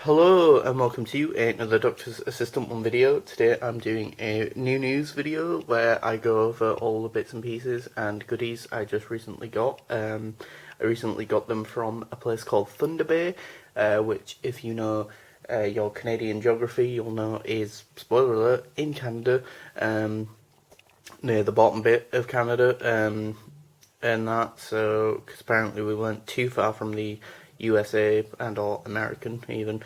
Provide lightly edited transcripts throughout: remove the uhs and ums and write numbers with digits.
Hello and welcome to another Doctor's Assistant 1 video. Today I'm doing a new news video where I go over all the bits and pieces and goodies I just recently got. I recently got them from a place called Thunder Bay, which if you know your Canadian geography you'll know is, spoiler alert, in Canada, near the bottom bit of Canada. And that, so because apparently we weren't too far from the USA and or American even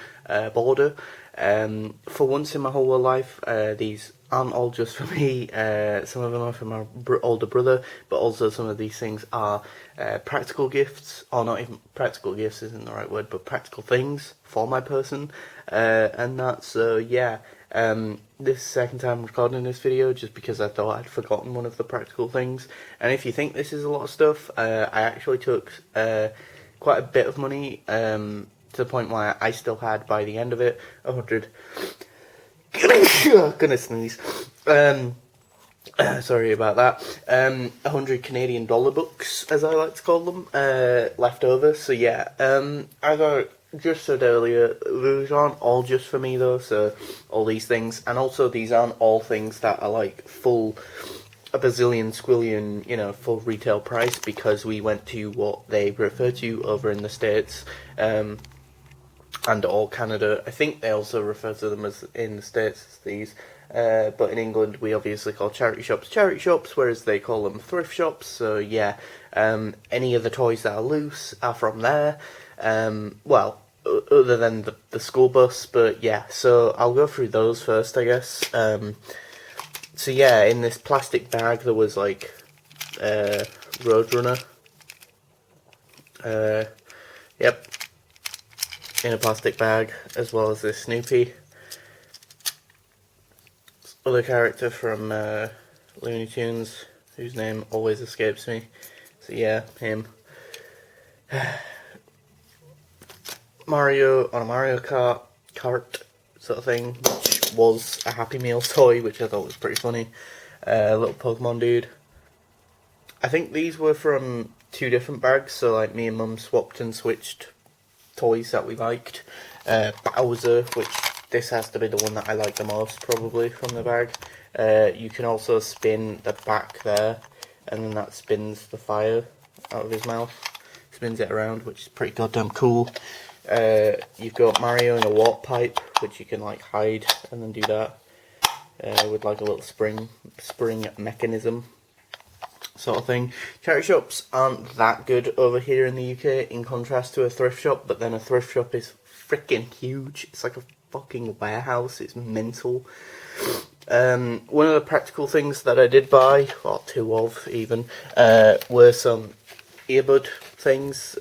border. For once in my whole life, these aren't all just for me. Some of them are for my older brother, but also some of these things are practical gifts, or not even practical gifts isn't the right word, but practical things for my person, and that. So yeah. This is the second time recording this video just because I thought I'd forgotten one of the practical things. And if you think this is a lot of stuff, I actually took quite a bit of money to the point where I still had, by the end of it, 100... Gonna sneeze. Sorry about that. 100 Canadian dollar books, as I like to call them, left over. So yeah, as I just said earlier, these aren't all just for me though, so all these things, and also these aren't all things that are like full, a bazillion, squillion, full retail price, because we went to what they refer to over in the States, and all Canada. I think they also refer to them as, in the States, as these. But in England, we obviously call charity shops, whereas they call them thrift shops. So yeah, any of the toys that are loose are from there. Well, other than the school bus, but yeah. So I'll go through those first, I guess. So yeah, in this plastic bag there was like Roadrunner. Yep, in a plastic bag, as well as this Snoopy. Other character from Looney Tunes, whose name always escapes me. So yeah, him. Mario on a Mario Kart sort of thing, which was a Happy Meal toy, which I thought was pretty funny. Little Pokemon dude. I think these were from two different bags, so like me and Mum swapped and switched toys that we liked. Bowser, which this has to be the one that I like the most probably from the bag. You can also spin the back there, and then that spins the fire out of his mouth. Spins it around, which is pretty goddamn cool. You've got Mario in a warp pipe, which you can like hide and then do that with like a little spring mechanism sort of thing. Charity shops aren't that good over here in the UK in contrast to a thrift shop, but then a thrift shop is freaking huge. It's like a fucking warehouse. It's mental. One of the practical things that I did buy, or two of even, were some earbud things,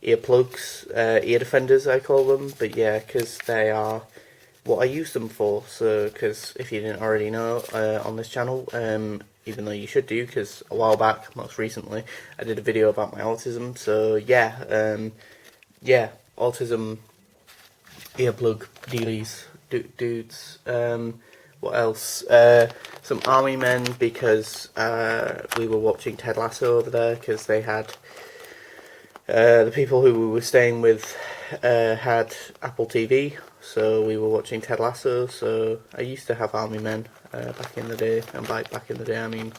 earplugs, ear defenders I call them, but yeah, because they are what I use them for. So, because if you didn't already know on this channel, even though you should do, because a while back, most recently, I did a video about my autism. So yeah, yeah, autism earplug dealies, dudes. What else? Some army men, because we were watching Ted Lasso over there, because they had the people who we were staying with had Apple TV, so we were watching Ted Lasso. So I used to have army men back in the day, and by back in the day I mean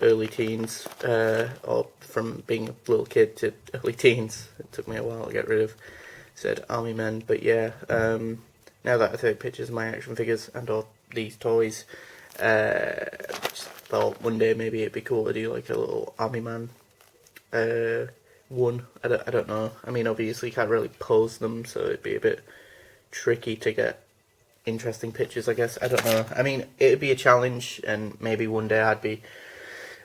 early teens, or from being a little kid to early teens. It took me a while to get rid of said army men, but yeah, now that I take pictures of my action figures and or these toys, just thought one day maybe it'd be cool to do like a little army man one. I don't know. I mean, obviously you can't really pose them, so it'd be a bit tricky to get interesting pictures, I guess. I don't know. I mean, it'd be a challenge, and maybe one day I'd be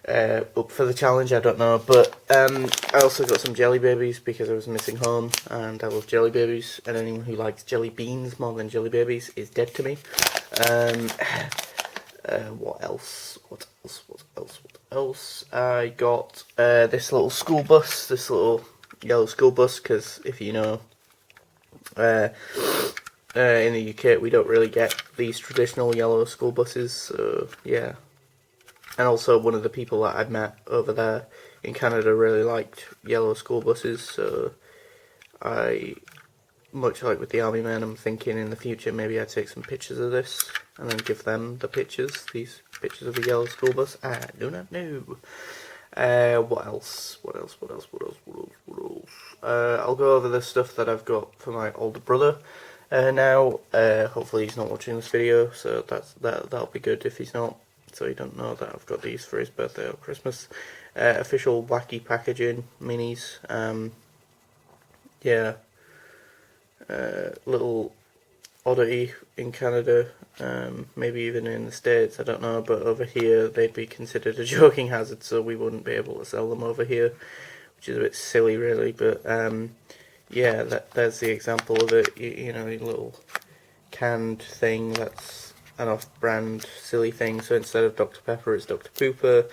up for the challenge, I don't know. But I also got some jelly babies because I was missing home, and I love jelly babies, and anyone who likes jelly beans more than jelly babies is dead to me. What else? What else? I got this little school bus, this little yellow school bus, because if you know, in the UK we don't really get these traditional yellow school buses, so yeah. And also one of the people that I'd met over there in Canada really liked yellow school buses, so I much like with the army men, I'm thinking in the future maybe I'd take some pictures of this and then give them the pictures, these pictures of the yellow school bus. I do not know. What else? I'll go over the stuff that I've got for my older brother now. Hopefully he's not watching this video, so that'll be good if he's not, so he don't know that I've got these for his birthday or Christmas. Official wacky packaging minis. Yeah. Little oddity in Canada, maybe even in the States, I don't know, but over here they'd be considered a joking hazard, so we wouldn't be able to sell them over here, which is a bit silly really, but yeah, there's the example of it. You know, a little canned thing that's an off-brand silly thing, so instead of Dr. Pepper it's Dr. Pooper,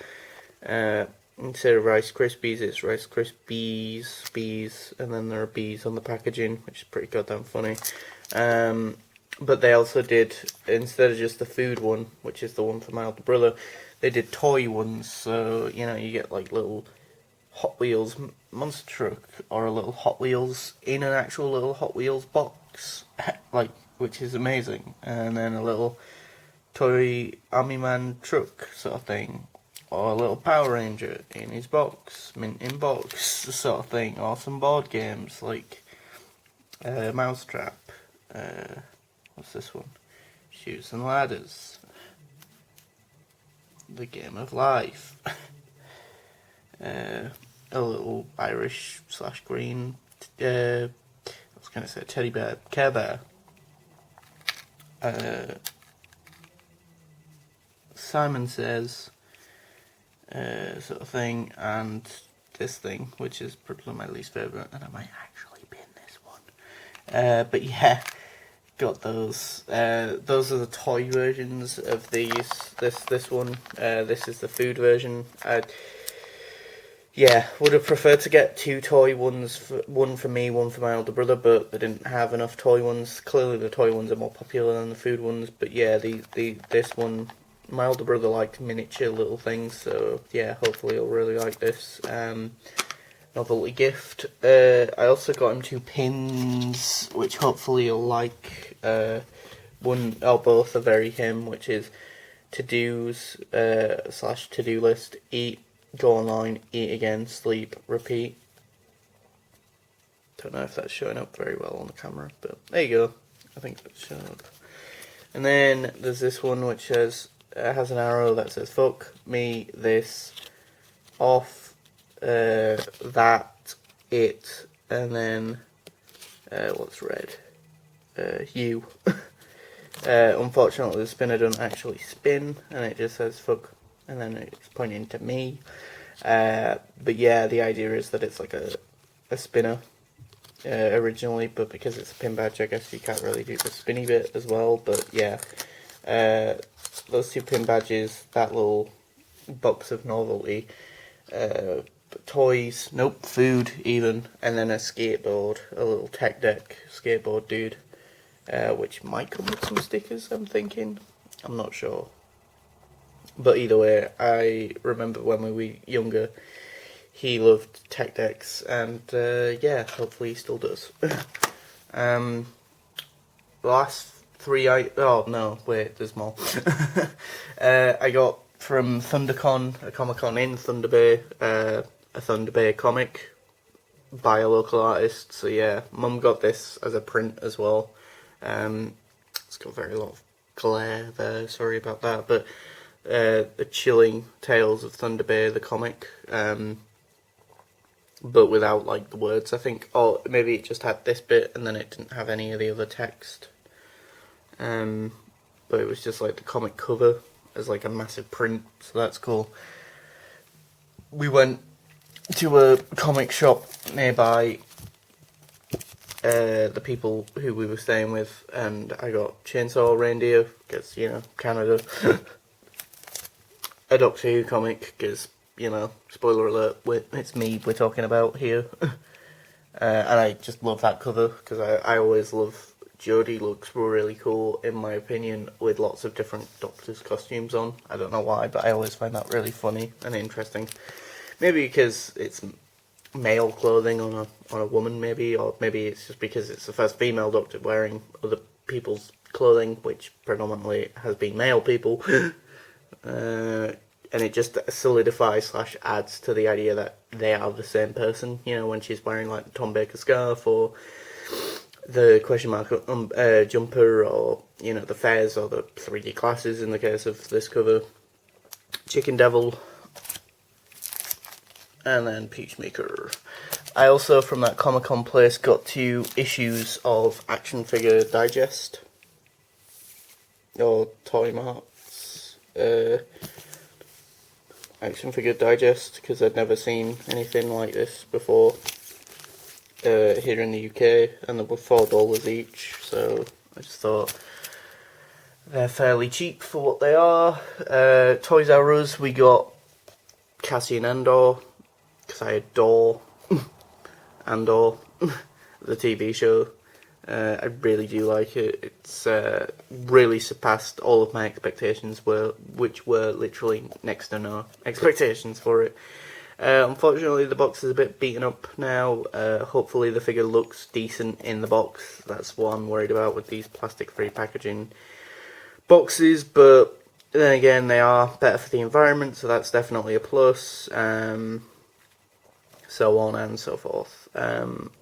instead of Rice Krispies it's Rice Krispies, bees, and then there are bees on the packaging, which is pretty goddamn funny. But they also did, instead of just the food one, which is the one for my older brother, they did toy ones, so, you know, you get like little Hot Wheels monster truck, or a little Hot Wheels in an actual little Hot Wheels box, like, which is amazing, and then a little toy Army Man truck sort of thing, or a little Power Ranger in his box, mint in box sort of thing, or some board games like Mousetrap, what's this one? Chutes and Ladders, The Game of Life, a little Irish / green, I was going to say teddy bear, Care Bear, Simon Says, sort of thing, and this thing, which is probably my least favourite, and I might actually bin this one. But yeah, got those. Those are the toy versions of these. This one. This is the food version. Yeah, would have preferred to get two toy ones, one for me, one for my older brother, but they didn't have enough toy ones. Clearly the toy ones are more popular than the food ones, but yeah, this one, my older brother liked miniature little things, so yeah, hopefully he'll really like this. Novelty gift. I also got him 2 pins, which hopefully he'll like. One or both are very him, which is to-dos / to-do list: eat, go online, eat again, sleep, repeat. Don't know if that's showing up very well on the camera, but there you go. I think that's showing up. And then there's this one which has an arrow that says fuck me, this, off, that, it, and then what's red? You. Unfortunately the spinner doesn't actually spin, and it just says fuck, and then it's pointing to me. But yeah, the idea is that it's like a spinner originally, but because it's a pin badge, I guess you can't really do the spinny bit as well. But yeah, those 2 pin badges, that little box of novelty, toys, nope, food even, and then a skateboard, a little tech deck skateboard dude, which might come with some stickers, I'm thinking. I'm not sure. But either way, I remember when we were younger, he loved tech decks, and yeah, hopefully he still does. The last 3 oh no, wait, there's more. I got from ThunderCon, a Comic-Con in Thunder Bay, a Thunder Bay comic by a local artist, so yeah, Mum got this as a print as well. It's got very lot of glare there, sorry about that, but the Chilling Tales of Thunder Bay, the comic, but without like the words, I think, or maybe it just had this bit and then it didn't have any of the other text, but it was just like the comic cover as like a massive print, so that's cool. We went to a comic shop nearby, the people who we were staying with, and I got Chainsaw Reindeer, because, you know, Canada, a Doctor Who comic, because, you know, spoiler alert, it's me we're talking about here, and I just love that cover, because I always love, Jodie looks really cool, in my opinion, with lots of different Doctor's costumes on. I don't know why, but I always find that really funny and interesting. Maybe because it's male clothing on a woman, maybe, or maybe it's just because it's the first female Doctor wearing other people's clothing, which predominantly has been male people. And it just solidifies / adds to the idea that they are the same person. You know, when she's wearing like the Tom Baker scarf or the question mark jumper, or you know, the fez or the 3D glasses in the case of this cover. Chicken Devil, and then Peacemaker. I also, from that Comic-Con place, got 2 issues of Action Figure Digest, or Toy Marts Action Figure Digest, because I'd never seen anything like this before here in the UK, and they were $4 each, so I just thought they're fairly cheap for what they are. Toys R Us, we got Cassian Andor, because I adore Andor, the TV show. I really do like it. It's really surpassed all of my expectations, which were literally next to no expectations for it. Unfortunately, the box is a bit beaten up now. Hopefully the figure looks decent in the box. That's what I'm worried about with these plastic-free packaging boxes, but then again, they are better for the environment, so that's definitely a plus. So on and so forth.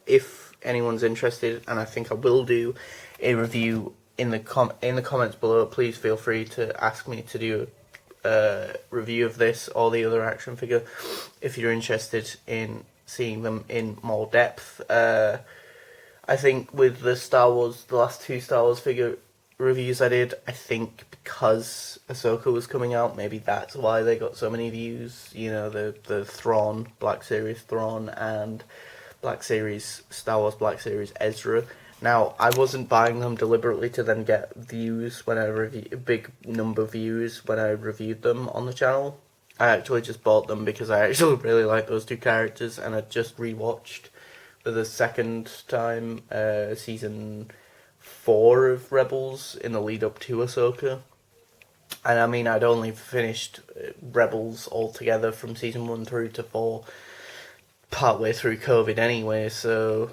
If anyone's interested, and I think I will do a review in the comments below, please feel free to ask me to do a review of this or the other action figure if you're interested in seeing them in more depth. I think with the last 2 Star Wars figure reviews I did, I think because Ahsoka was coming out, maybe that's why they got so many views. You know, the Thrawn, Black Series Thrawn, and Black Series, Star Wars Black Series Ezra. Now, I wasn't buying them deliberately to then get views when I big number views when I reviewed them on the channel. I actually just bought them because I actually really like those 2 characters, and I just rewatched for the second time season 4 of Rebels in the lead up to Ahsoka. And I mean, I'd only finished Rebels altogether from season 1 through to 4 partway through COVID anyway, so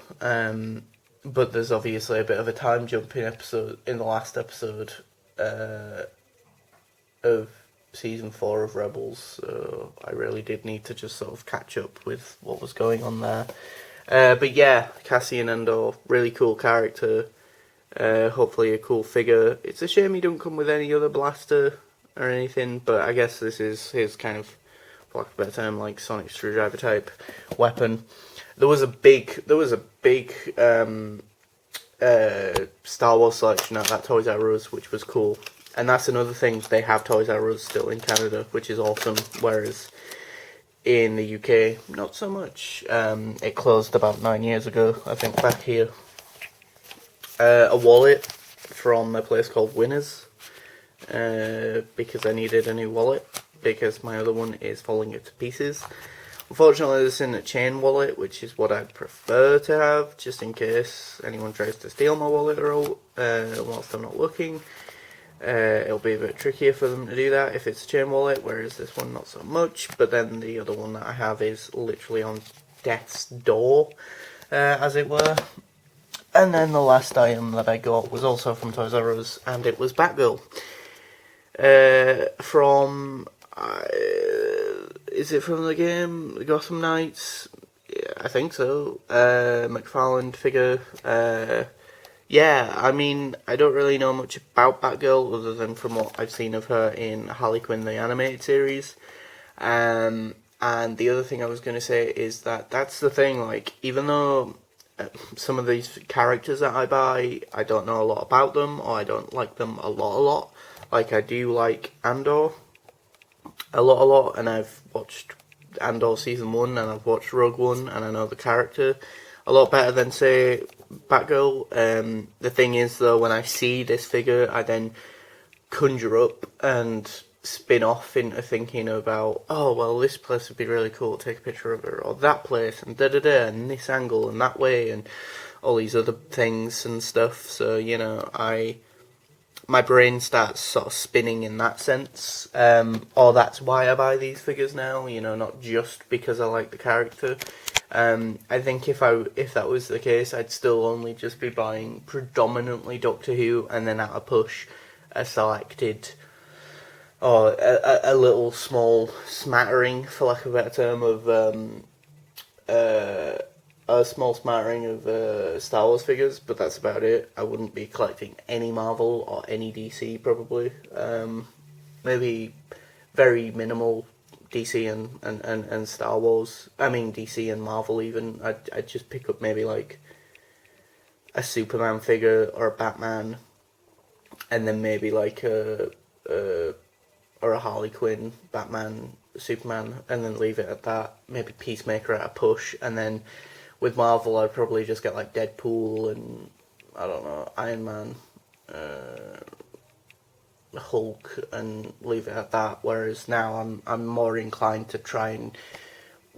but there's obviously a bit of a time jump in the last episode of season 4 of Rebels, so I really did need to just sort of catch up with what was going on there. But yeah, Cassian Andor, really cool character. Hopefully a cool figure. It's a shame he don't come with any other blaster or anything, but I guess this is his kind of, for lack of a better term, like sonic screwdriver type weapon. There was a big Star Wars selection at that Toys R Us, which was cool. And that's another thing, they have Toys R Us still in Canada, which is awesome, whereas in the UK, not so much. It closed about 9 years ago, I think, back here. A wallet from a place called Winners, because I needed a new wallet, because my other one is falling to pieces. Unfortunately, this isn't a chain wallet, which is what I'd prefer to have, just in case anyone tries to steal my wallet or whilst I'm not looking. It'll be a bit trickier for them to do that if it's a chain wallet, whereas this one not so much. But then the other one that I have is literally on death's door, as it were. And then the last item that I got was also from Toys R Us, and it was Batgirl. From... is it from the game, the Gotham Knights? Yeah, I think so. McFarlane figure. Yeah, I mean, I don't really know much about Batgirl, other than from what I've seen of her in Harley Quinn, the animated series. And the other thing I was going to say is that that's the thing, like, even though some of these characters that I buy, I don't know a lot about them, or I don't like them a lot. Like, I do like Andor a lot, and I've watched Andor Season 1, and I've watched Rogue One, and I know the character a lot better than, say, Batgirl. The thing is, though, when I see this figure, I then conjure up and spin off into thinking about, oh, well, this place would be really cool to take a picture of her, or that place, and da-da-da, and this angle, and that way, and all these other things and stuff. So, you know, my brain starts sort of spinning in that sense, or that's why I buy these figures now, you know, not just because I like the character. I think if that was the case, I'd still only just be buying predominantly Doctor Who, and then at a push, a selected, or a little small smattering, for lack of a better term, of a small smattering of Star Wars figures, but that's about it. I wouldn't be collecting any Marvel or any DC, probably. Maybe very minimal DC and Star Wars. I mean, DC and Marvel even. I'd just pick up maybe like a Superman figure or a Batman, and then maybe like or a Harley Quinn, Batman, Superman, and then leave it at that. Maybe Peacemaker at a push, and then with Marvel, I'd probably just get like Deadpool and I don't know, Iron Man, Hulk, and leave it at that. Whereas now I'm more inclined to try and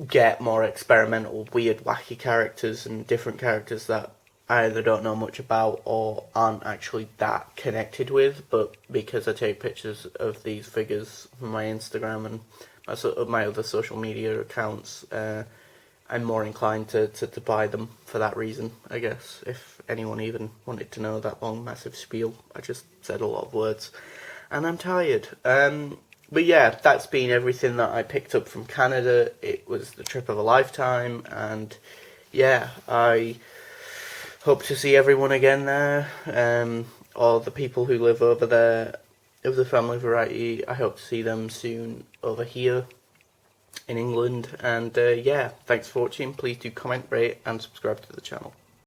get more experimental, weird, wacky characters and different characters that I either don't know much about or aren't actually that connected with, but because I take pictures of these figures from my Instagram and my other social media accounts, I'm more inclined to buy them for that reason, I guess. If anyone even wanted to know that long, massive spiel, I just said a lot of words, and I'm tired. But yeah, that's been everything that I picked up from Canada. It was the trip of a lifetime, and yeah, I hope to see everyone again there, or the people who live over there of the Family Variety. I hope to see them soon over here in England, and yeah, thanks for watching. Please do comment, rate and subscribe to the channel.